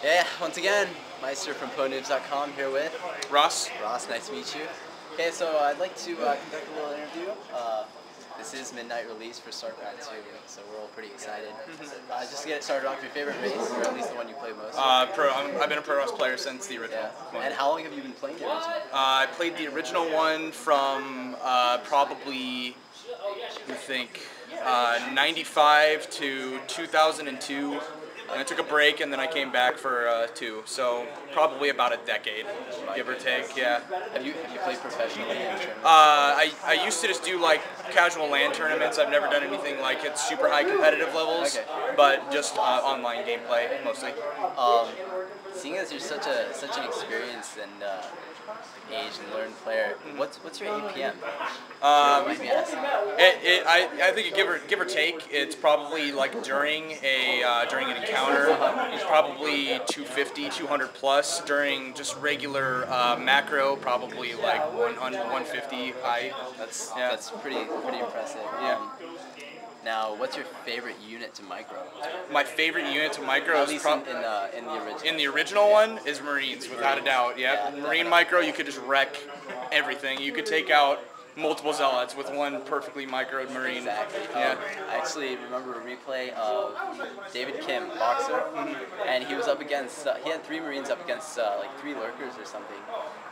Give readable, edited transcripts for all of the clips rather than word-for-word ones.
Yeah, once again, MeistR from ProNoobs.com here with Ross. Ross, nice to meet you. Okay, so I'd like to conduct a little interview. This is midnight release for Starcraft 2, so we're all pretty excited. Just to get it started off, your favorite race, or at least the one you play most? I've been a Pro Ross player since the original one. And how long have you been playing the original? I played the original one from probably, I think, 95 to 2002. And I took a break, and then I came back for 2. So probably about a decade, give or take. Yeah. Have you played professionally in tournaments? I used to just do like casual LAN tournaments. I've never done anything like at super high competitive levels, but just online gameplay mostly. Seeing as you're such an experienced and aged and learned player, what's your APM? I think give or take, it's probably like during an encounter, it's probably 250, 200 plus. During just regular macro, probably like 100, 150 high. That's pretty impressive. Yeah. Now, what's your favorite unit to micro? My favorite unit to micro is probably in the original. In the original one is Marines, without a doubt. Yeah, Marine micro, you could just wreck everything. You could take out multiple zealots with one perfectly microed Marine. Exactly. Yeah. I actually remember a replay of David Kim, boxer, and he was up against. He had 3 Marines up against like 3 lurkers or something,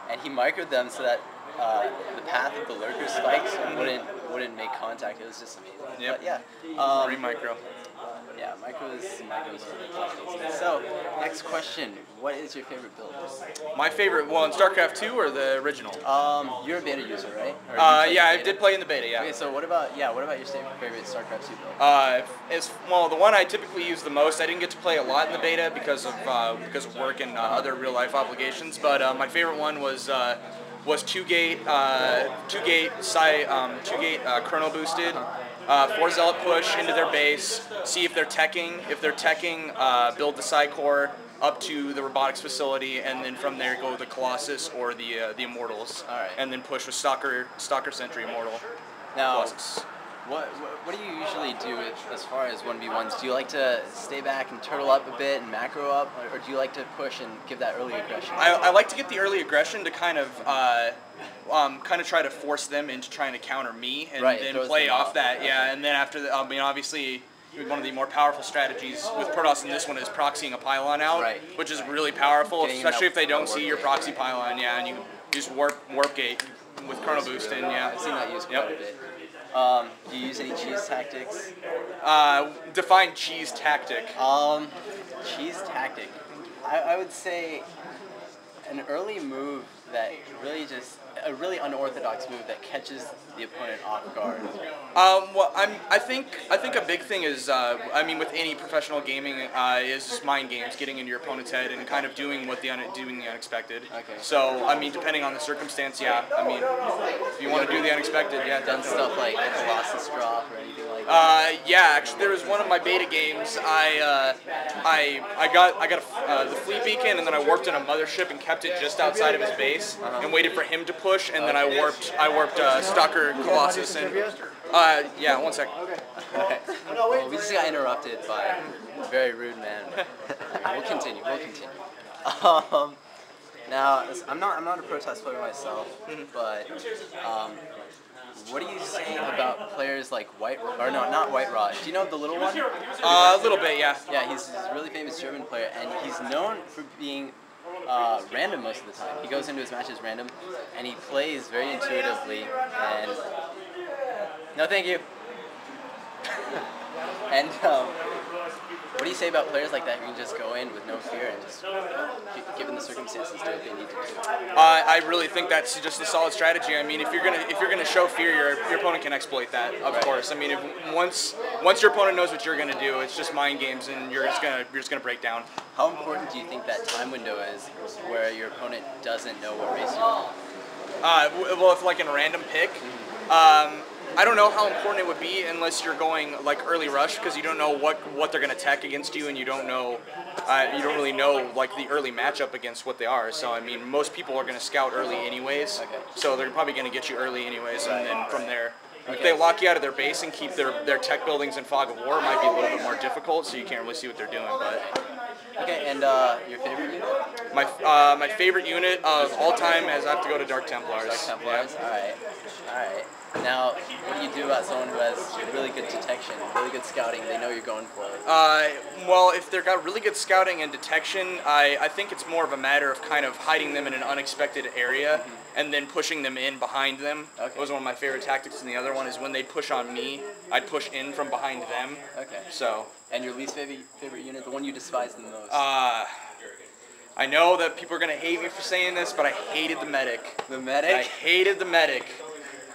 and he microed them so that the path of the lurker spikes wouldn't make contact. It was just amazing. Yep. But yeah. Marine micro. Yeah, micros are So, next question. What is your favorite build? My favorite, well, in Starcraft 2 or the original? You're a beta user, right? Yeah, I did play in the beta, yeah. Okay, so what about your favorite Starcraft 2 build? Well, the one I typically use the most. I didn't get to play a lot in the beta because of work and other real life obligations, but my favorite one was 2-gate chrono boosted. 4 zealot push into their base, see if they're teching. If they're teching, build the Psi Core up to the robotics facility, and then from there go the Colossus or the Immortals. All right. And then push with Stalker Sentry Immortal. Now, Colossus. What do you usually do as far as 1v1s? Do you like to stay back and turtle up a bit and macro up, or do you like to push and give that early aggression? I like to get the early aggression to kind of try to force them into trying to counter me, and then play off that. Yeah, and then after that, I mean, obviously, one of the more powerful strategies with Protoss in this one is proxying a pylon out, which is really powerful, especially if they don't see your proxy pylon. Yeah, and you just warp gate with chrono boost, and yeah, I've seen that used quite a bit. Do you use any cheese tactics? Define cheese tactic. Cheese tactic. I would say an early move that a really unorthodox move that catches the opponent off guard. Well, I think a big thing is, I mean, with any professional gaming, is just mind games, getting into your opponent's head and kind of doing the unexpected. Okay. So, I mean, depending on the circumstance, yeah. I mean, if you want to do the unexpected, yeah. Done stuff like a Colossus drop or anything like that? Yeah, actually, there was one of my beta games. I got the fleet beacon, and then I warped in a mothership and kept it just outside of his base and waited for him to push, and then I warped Stalker Colossus and yeah, 1 sec. Okay. Well, we just got interrupted by a very rude man. We'll continue. Now, I'm not a Protoss player myself, but what do you say about players like not White Rod? Do you know the little one? A little bit, yeah. Yeah, he's a really famous German player, and he's known for being random most of the time. He goes into his matches random, and he plays very intuitively, and no thank you. And what do you say about players like that who can just go in with no fear and just, given the circumstances, do what they need to do? I really think that's just a solid strategy. I mean, if you're gonna show fear, your opponent can exploit that, of course. I mean, once your opponent knows what you're gonna do, it's just mind games, and you're just gonna break down. How important do you think that time window is, where your opponent doesn't know what race you're on? Well, if like in a random pick. I don't know how important it would be unless you're going like early rush, because you don't know what they're going to tech against you, and you don't really know like the early matchup against what they are. So I mean, most people are going to scout early anyways, so they're probably going to get you early anyways, and then from there, if they lock you out of their base and keep their tech buildings in fog of war, it might be a little bit more difficult, so you can't really see what they're doing. But And your favorite unit? My favorite unit of all time is I have to go to Dark Templars. Dark Templars. Yeah. All right. All right. Now, what do you do about someone who has really good detection, really good scouting? They know you're going for it. Well, if they've got really good scouting and detection, I think it's more of a matter of kind of hiding them in an unexpected area and then pushing them in behind them. Okay. That was one of my favorite tactics, and the other one is when they push on me, I'd push in from behind them. Okay. So. And your least favorite unit, the one you despise the most? I know that people are going to hate me for saying this, but I hated the medic. The medic? I hated the medic.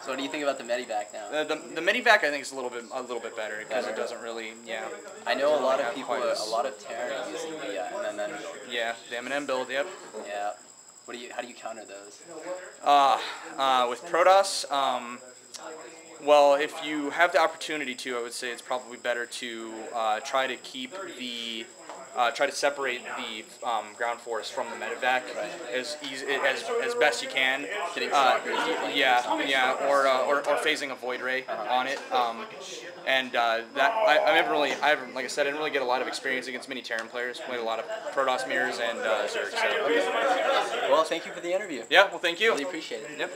So what do you think about the medivac now? The medivac I think is a little bit better because it doesn't really I know a lot of people, a lot of Terran using the MMN. Yeah, the MMN build. Yep. Yeah. How do you counter those? With Protoss, well, if you have the opportunity to, I would say it's probably better to try to keep the try to separate the ground force from the medevac as best you can. Or phasing a void ray on it. I haven't, like I said, I didn't really get a lot of experience against mini Terran players. Played a lot of Protoss mirrors and Zerg. So. Well, thank you for the interview. Yeah, well, thank you. Really appreciate it. Yep.